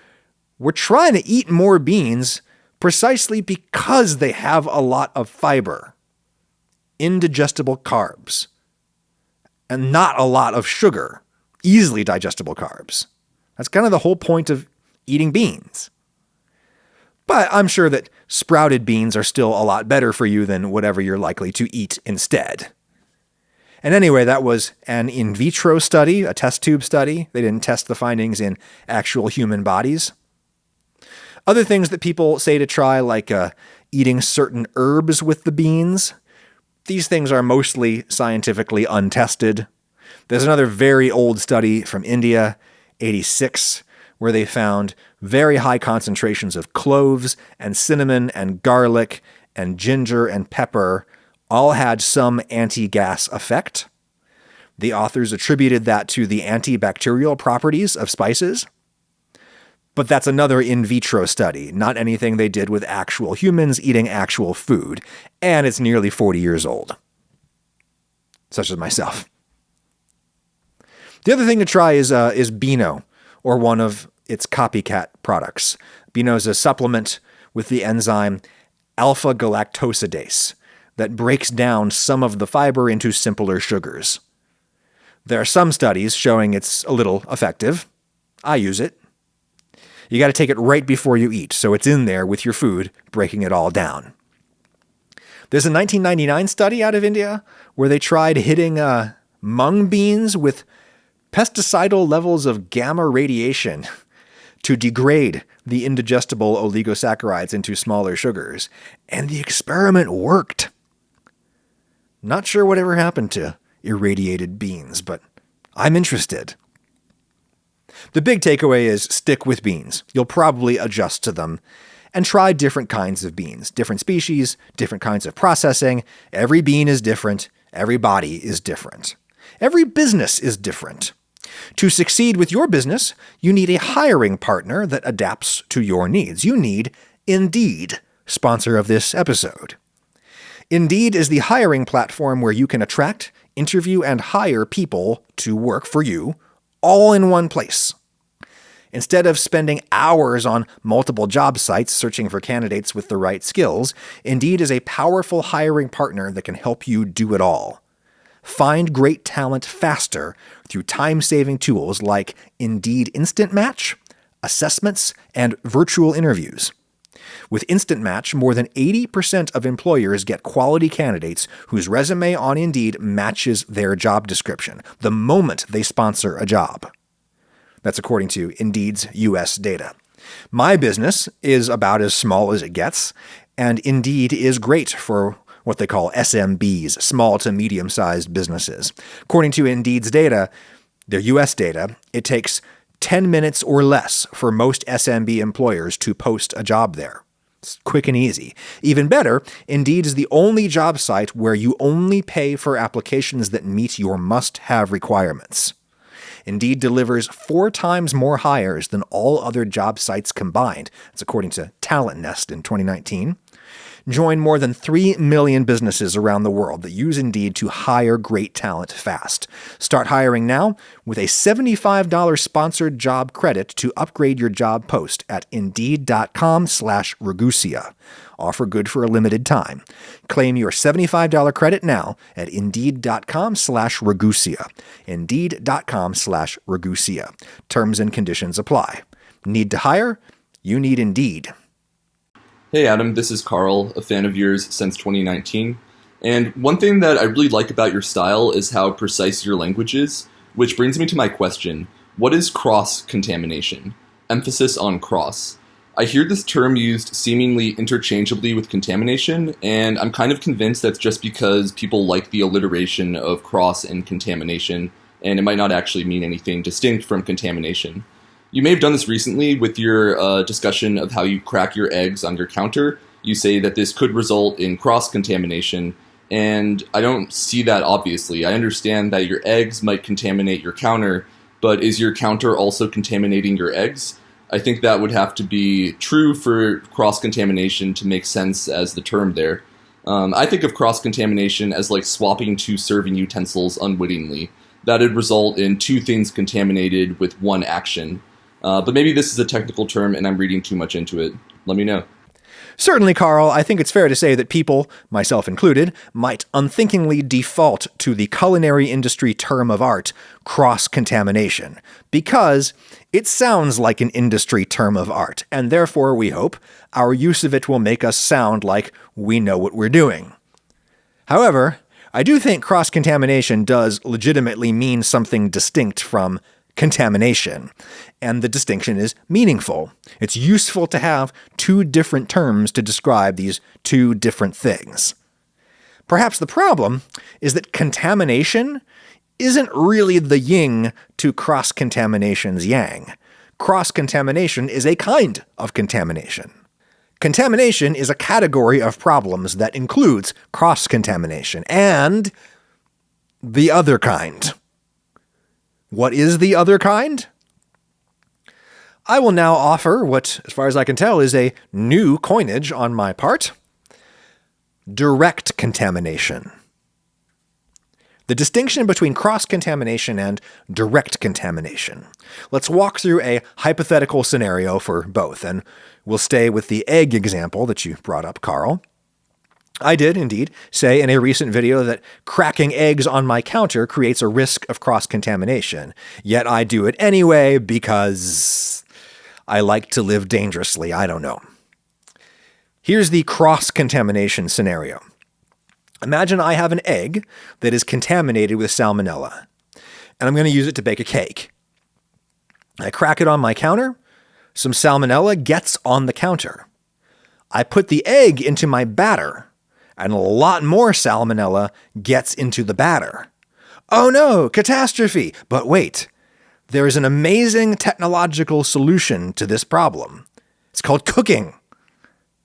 we're trying to eat more beans precisely because they have a lot of fiber, indigestible carbs, and not a lot of sugar, easily digestible carbs. That's kind of the whole point of eating beans. But I'm sure that sprouted beans are still a lot better for you than whatever you're likely to eat instead. And anyway, that was an in vitro study, a test tube study. They didn't test the findings in actual human bodies. Other things that people say to try, like eating certain herbs with the beans, these things are mostly scientifically untested. There's another very old study from India, 86, where they found very high concentrations of cloves and cinnamon and garlic and ginger and pepper all had some anti-gas effect. The authors attributed that to the antibacterial properties of spices. But that's another in vitro study, not anything they did with actual humans eating actual food, and it's nearly 40 years old. Such as myself. The other thing to try is Beano, or one of its copycat products. Beano is a supplement with the enzyme alpha-galactosidase that breaks down some of the fiber into simpler sugars. There are some studies showing it's a little effective. I use it. You got to take it right before you eat, so it's in there with your food, breaking it all down. There's a 1999 study out of India where they tried hitting mung beans with pesticidal levels of gamma radiation to degrade the indigestible oligosaccharides into smaller sugars, and the experiment worked. Not sure whatever happened to irradiated beans, but I'm interested. The big takeaway is stick with beans. You'll probably adjust to them and try different kinds of beans, different species, different kinds of processing. Every bean is different. Every body is different. Every business is different. To succeed with your business, you need a hiring partner that adapts to your needs. You need Indeed, sponsor of this episode. Indeed is the hiring platform where you can attract, interview, and hire people to work for you all in one place. Instead of spending hours on multiple job sites searching for candidates with the right skills, Indeed is a powerful hiring partner that can help you do it all. Find great talent faster through time-saving tools like Indeed Instant Match, assessments, and virtual interviews. With Instant Match, more than 80% of employers get quality candidates whose resume on Indeed matches their job description the moment they sponsor a job. That's according to Indeed's US data. My business is about as small as it gets, and Indeed is great for what they call SMBs, small to medium-sized businesses. According to Indeed's data, their US data, it takes 10 minutes or less for most SMB employers to post a job there. It's quick and easy. Even better, Indeed is the only job site where you only pay for applications that meet your must-have requirements. Indeed delivers 4 times more hires than all other job sites combined. That's according to Talent Nest in 2019. Join more than 3 million businesses around the world that use Indeed to hire great talent fast. Start hiring now with a $75 sponsored job credit to upgrade your job post at Indeed.com/Ragusea. Offer good for a limited time. Claim your $75 credit now at Indeed.com/Ragusea. Indeed.com/Ragusea. Terms and conditions apply. Need to hire? You need Indeed. Hey Adam, this is Carl, a fan of yours since 2019. And one thing that I really like about your style is how precise your language is, which brings me to my question. What is cross-contamination? Emphasis on cross. I hear this term used seemingly interchangeably with contamination, and I'm kind of convinced that's just because people like the alliteration of cross and contamination, and it might not actually mean anything distinct from contamination. You may have done this recently with your discussion of how you crack your eggs on your counter. You say that this could result in cross-contamination, and I don't see that obviously. I understand that your eggs might contaminate your counter, but is your counter also contaminating your eggs? I think that would have to be true for cross-contamination to make sense as the term there. I think of cross-contamination as like swapping two serving utensils unwittingly. That would result in two things contaminated with one action. But maybe this is a technical term and I'm reading too much into it. Let me know. Certainly, Carl, I think it's fair to say that people, myself included, might unthinkingly default to the culinary industry term of art, cross-contamination, because it sounds like an industry term of art, and therefore, we hope, our use of it will make us sound like we know what we're doing. However, I do think cross-contamination does legitimately mean something distinct from contamination, and the distinction is meaningful. It's useful to have two different terms to describe these two different things. Perhaps the problem is that contamination isn't really the yin to cross-contamination's yang. Cross-contamination is a kind of contamination. Contamination is a category of problems that includes cross-contamination and the other kind. What is the other kind? I will now offer what, as far as I can tell, is a new coinage on my part. Direct contamination. The distinction between cross-contamination and direct contamination. Let's walk through a hypothetical scenario for both, and we'll stay with the egg example that you brought up, Carl. I did, indeed, say in a recent video that cracking eggs on my counter creates a risk of cross-contamination, yet I do it anyway because I like to live dangerously. I don't know. Here's the cross-contamination scenario. Imagine I have an egg that is contaminated with salmonella, and I'm going to use it to bake a cake. I crack it on my counter. Some salmonella gets on the counter. I put the egg into my batter, and a lot more salmonella gets into the batter. Oh no, catastrophe! But wait, there is an amazing technological solution to this problem. It's called cooking.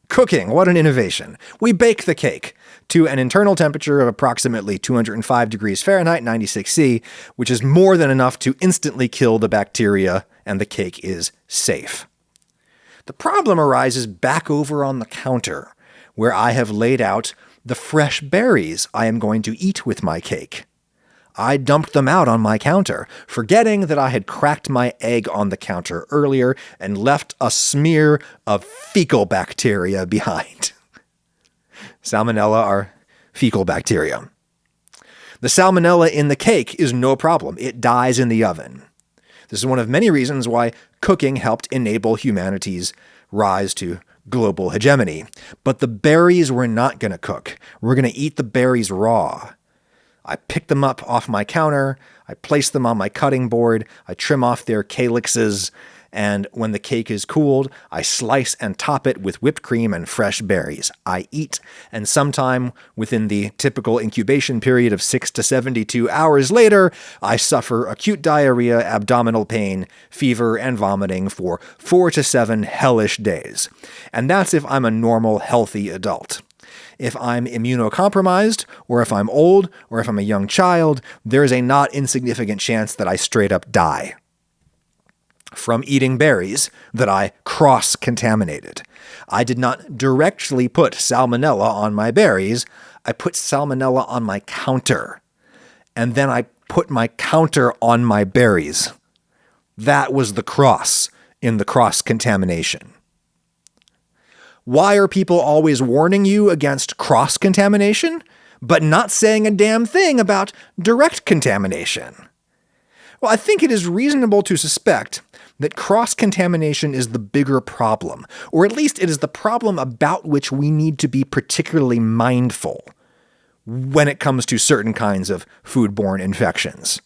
Cooking, what an innovation. We bake the cake to an internal temperature of approximately 205 degrees Fahrenheit, 96 C, which is more than enough to instantly kill the bacteria, and the cake is safe. The problem arises back over on the counter, where I have laid out the fresh berries I am going to eat with my cake. I dumped them out on my counter, forgetting that I had cracked my egg on the counter earlier and left a smear of fecal bacteria behind. Salmonella are fecal bacteria. The salmonella in the cake is no problem. It dies in the oven. This is one of many reasons why cooking helped enable humanity's rise to global hegemony. But the berries we're not going to cook. We're going to eat the berries raw. I pick them up off my counter, I place them on my cutting board, I trim off their calyxes, and when the cake is cooled, I slice and top it with whipped cream and fresh berries. I eat, and sometime within the typical incubation period of 6 to 72 hours later, I suffer acute diarrhea, abdominal pain, fever, and vomiting for 4 to 7 hellish days. And that's if I'm a normal, healthy adult. If I'm immunocompromised, or if I'm old, or if I'm a young child, there's a not insignificant chance that I straight up die from eating berries that I cross-contaminated. I did not directly put salmonella on my berries. I put salmonella on my counter. And then I put my counter on my berries. That was the cross in the cross-contamination. Why are people always warning you against cross-contamination, but not saying a damn thing about direct contamination? Well, I think it is reasonable to suspect that cross-contamination is the bigger problem, or at least it is the problem about which we need to be particularly mindful when it comes to certain kinds of foodborne infections.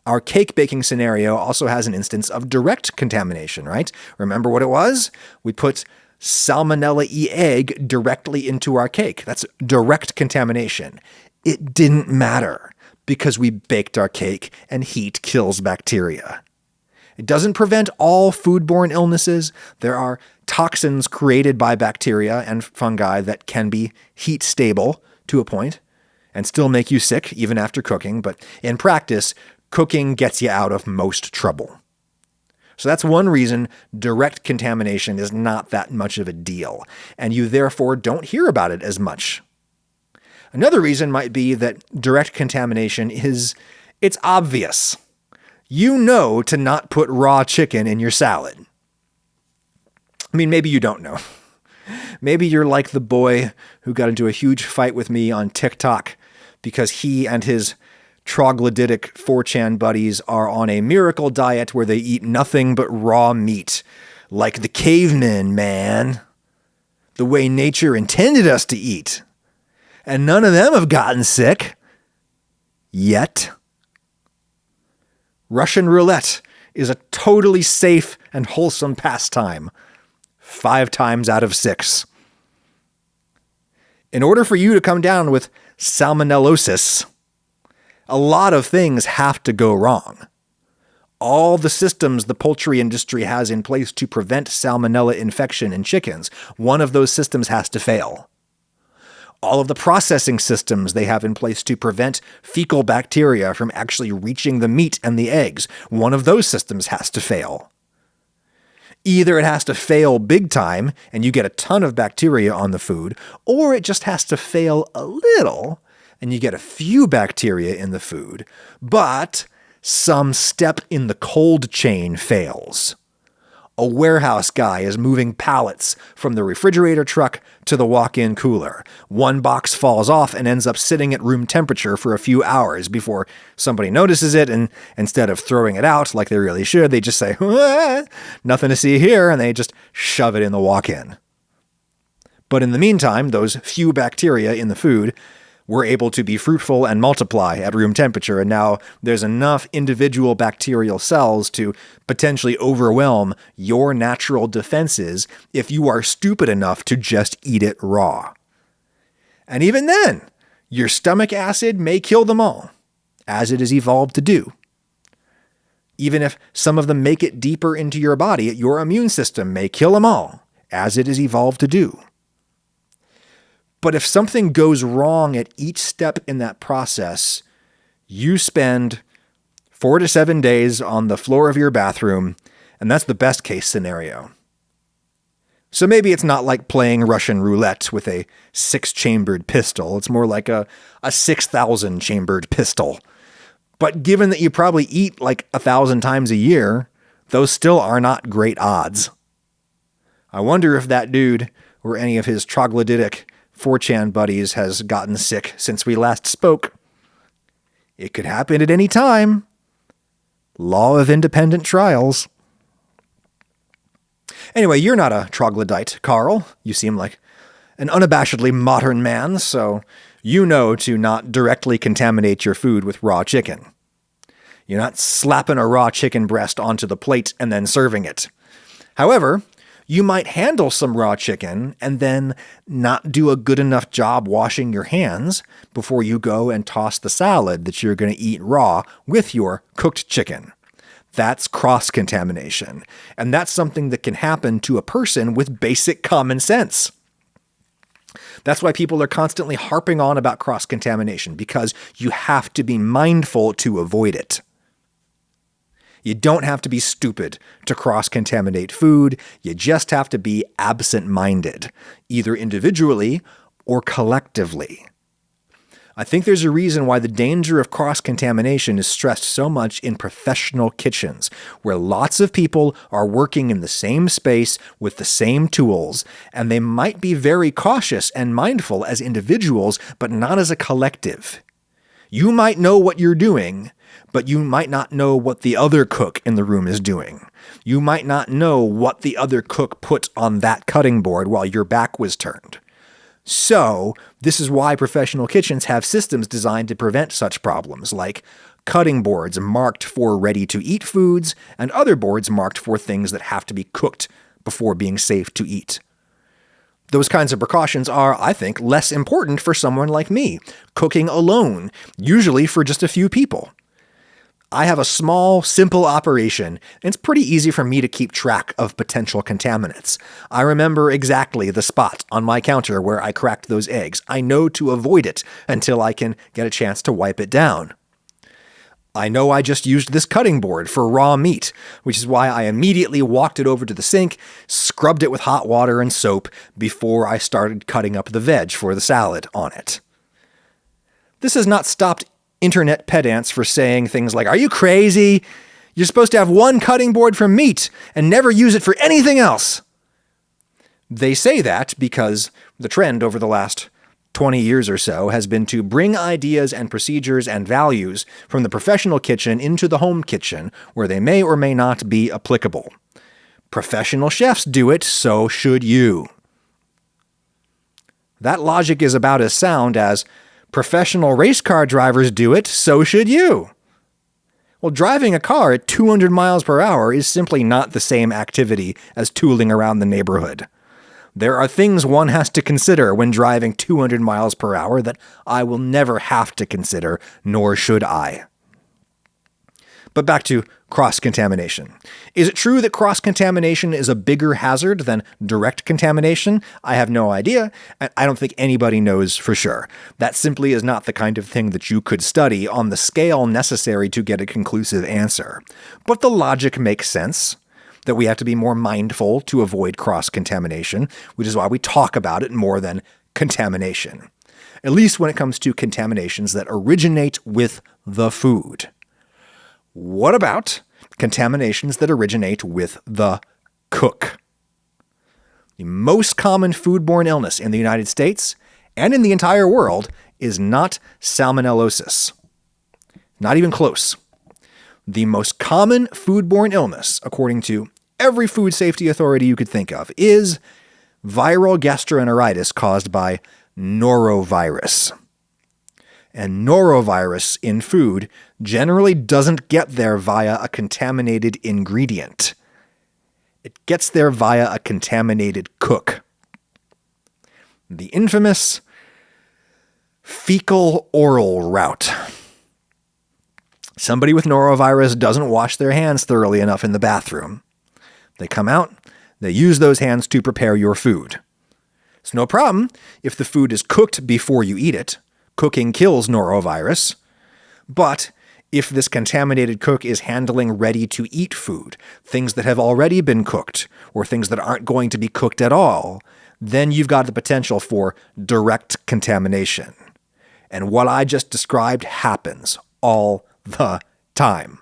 Our cake baking scenario also has an instance of direct contamination, right? Remember what it was? We put Salmonella-y egg directly into our cake. That's direct contamination. It didn't matter because we baked our cake and heat kills bacteria. It doesn't prevent all foodborne illnesses. There are toxins created by bacteria and fungi that can be heat stable to a point and still make you sick even after cooking. But in practice, cooking gets you out of most trouble. So that's one reason direct contamination is not that much of a deal, and you therefore don't hear about it as much. Another reason might be that direct contamination it's obvious. You know to not put raw chicken in your salad. I mean, maybe you don't know. Maybe you're like the boy who got into a huge fight with me on TikTok because he and his troglodytic 4chan buddies are on a miracle diet where they eat nothing but raw meat, like the cavemen, man. The way nature intended us to eat. And none of them have gotten sick. Yet. Russian roulette is a totally safe and wholesome pastime. 5 times out of 6. In order for you to come down with salmonellosis, a lot of things have to go wrong. All the systems the poultry industry has in place to prevent salmonella infection in chickens, one of those systems has to fail. All of the processing systems they have in place to prevent fecal bacteria from actually reaching the meat and the eggs, one of those systems has to fail. Either it has to fail big time and you get a ton of bacteria on the food, or it just has to fail a little and you get a few bacteria in the food, but some step in the cold chain fails. A warehouse guy is moving pallets from the refrigerator truck to the walk-in cooler. One box falls off and ends up sitting at room temperature for a few hours before somebody notices it, and instead of throwing it out like they really should, they just say, nothing to see here, and they just shove it in the walk-in. But in the meantime, those few bacteria in the food were able to be fruitful and multiply at room temperature, and now there's enough individual bacterial cells to potentially overwhelm your natural defenses if you are stupid enough to just eat it raw. And even then, your stomach acid may kill them all, as it is evolved to do. Even if some of them make it deeper into your body, your immune system may kill them all, as it is evolved to do. But if something goes wrong at each step in that process, you spend 4 to 7 days on the floor of your bathroom, and that's the best case scenario. So maybe it's not like playing Russian roulette with a 6-chambered pistol. It's more like a 6,000-chambered pistol. But given that you probably eat like 1,000 times a year, those still are not great odds. I wonder if that dude or any of his troglodytic 4chan buddies has gotten sick since we last spoke. It could happen at any time. Law of independent trials. Anyway, you're not a troglodyte, Carl. You seem like an unabashedly modern man, so you know to not directly contaminate your food with raw chicken. You're not slapping a raw chicken breast onto the plate and then serving it. However, you might handle some raw chicken and then not do a good enough job washing your hands before you go and toss the salad that you're going to eat raw with your cooked chicken. That's cross-contamination, and that's something that can happen to a person with basic common sense. That's why people are constantly harping on about cross-contamination, because you have to be mindful to avoid it. You don't have to be stupid to cross-contaminate food. You just have to be absent-minded, either individually or collectively. I think there's a reason why the danger of cross-contamination is stressed so much in professional kitchens, where lots of people are working in the same space with the same tools, and they might be very cautious and mindful as individuals, but not as a collective. You might know what you're doing, but you might not know what the other cook in the room is doing. You might not know what the other cook put on that cutting board while your back was turned. So, this is why professional kitchens have systems designed to prevent such problems, like cutting boards marked for ready-to-eat foods and other boards marked for things that have to be cooked before being safe to eat. Those kinds of precautions are, I think, less important for someone like me, cooking alone, usually for just a few people. I have a small, simple operation, and it's pretty easy for me to keep track of potential contaminants. I remember exactly the spot on my counter where I cracked those eggs. I know to avoid it until I can get a chance to wipe it down. I know I just used this cutting board for raw meat, which is why I immediately walked it over to the sink, scrubbed it with hot water and soap before I started cutting up the veg for the salad on it. This has not stopped internet pedants for saying things like, "Are you crazy? You're supposed to have one cutting board for meat and never use it for anything else." They say that because the trend over the last 20 years or so has been to bring ideas and procedures and values from the professional kitchen into the home kitchen, where they may or may not be applicable. Professional chefs do it, so should you. That logic is about as sound as professional race car drivers do it, so should you. Well, driving a car at 200 miles per hour is simply not the same activity as tooling around the neighborhood. There are things one has to consider when driving 200 miles per hour that I will never have to consider, nor should I. But back to cross-contamination. Is it true that cross-contamination is a bigger hazard than direct contamination? I have no idea, and I don't think anybody knows for sure. That simply is not the kind of thing that you could study on the scale necessary to get a conclusive answer. But the logic makes sense, that we have to be more mindful to avoid cross-contamination, which is why we talk about it more than contamination. At least when it comes to contaminations that originate with the food. What about contaminations that originate with the cook? The most common foodborne illness in the United States and in the entire world is not salmonellosis. Not even close. The most common foodborne illness, according to every food safety authority you could think of, is viral gastroenteritis caused by norovirus. And norovirus in food generally doesn't get there via a contaminated ingredient. It gets there via a contaminated cook. The infamous fecal-oral route. Somebody with norovirus doesn't wash their hands thoroughly enough in the bathroom. They come out, they use those hands to prepare your food. It's no problem if the food is cooked before you eat it. Cooking kills norovirus. But if this contaminated cook is handling ready-to-eat food, things that have already been cooked, or things that aren't going to be cooked at all, then you've got the potential for direct contamination. And what I just described happens all the time.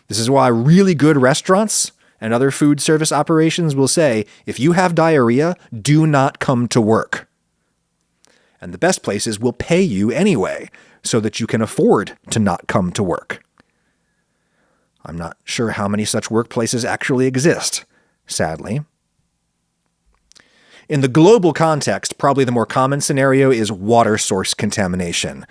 This is why really good restaurants and other food service operations will say, if you have diarrhea, do not come to work. And the best places will pay you anyway, so that you can afford to not come to work. I'm not sure how many such workplaces actually exist, sadly. In the global context, probably the more common scenario is water source contamination.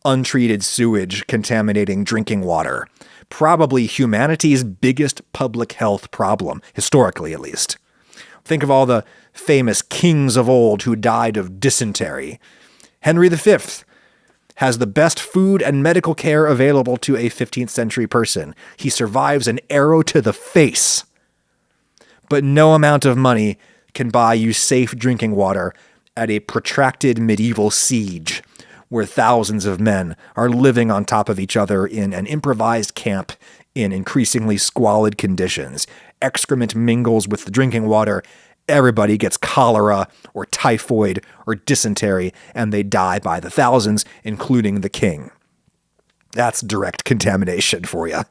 Untreated sewage contaminating drinking water. Probably humanity's biggest public health problem, historically at least. Think of all the famous kings of old who died of dysentery. Henry V has the best food and medical care available to a 15th century person. He survives an arrow to the face. But no amount of money can buy you safe drinking water at a protracted medieval siege, where thousands of men are living on top of each other in an improvised camp in increasingly squalid conditions. Excrement mingles with the drinking water. Everybody gets cholera or typhoid or dysentery, and they die by the thousands, including the king. That's direct contamination for you.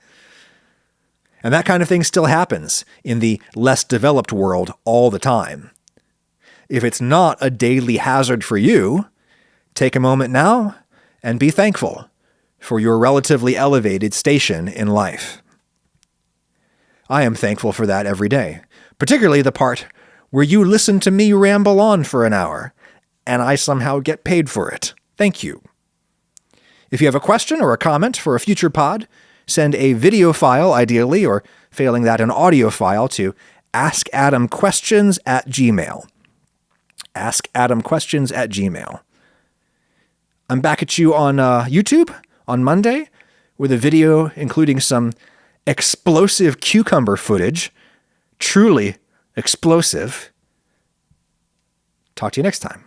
And that kind of thing still happens in the less developed world all the time. If it's not a daily hazard for you, take a moment now and be thankful for your relatively elevated station in life. I am thankful for that every day, particularly the part where you listen to me ramble on for an hour, and I somehow get paid for it. Thank you. If you have a question or a comment for a future pod, send a video file, ideally, or failing that, an audio file to askadamquestions@gmail.com. askadamquestions@gmail.com. I'm back at you on YouTube on Monday with a video including some explosive cucumber footage. Truly explosive. Talk to you next time.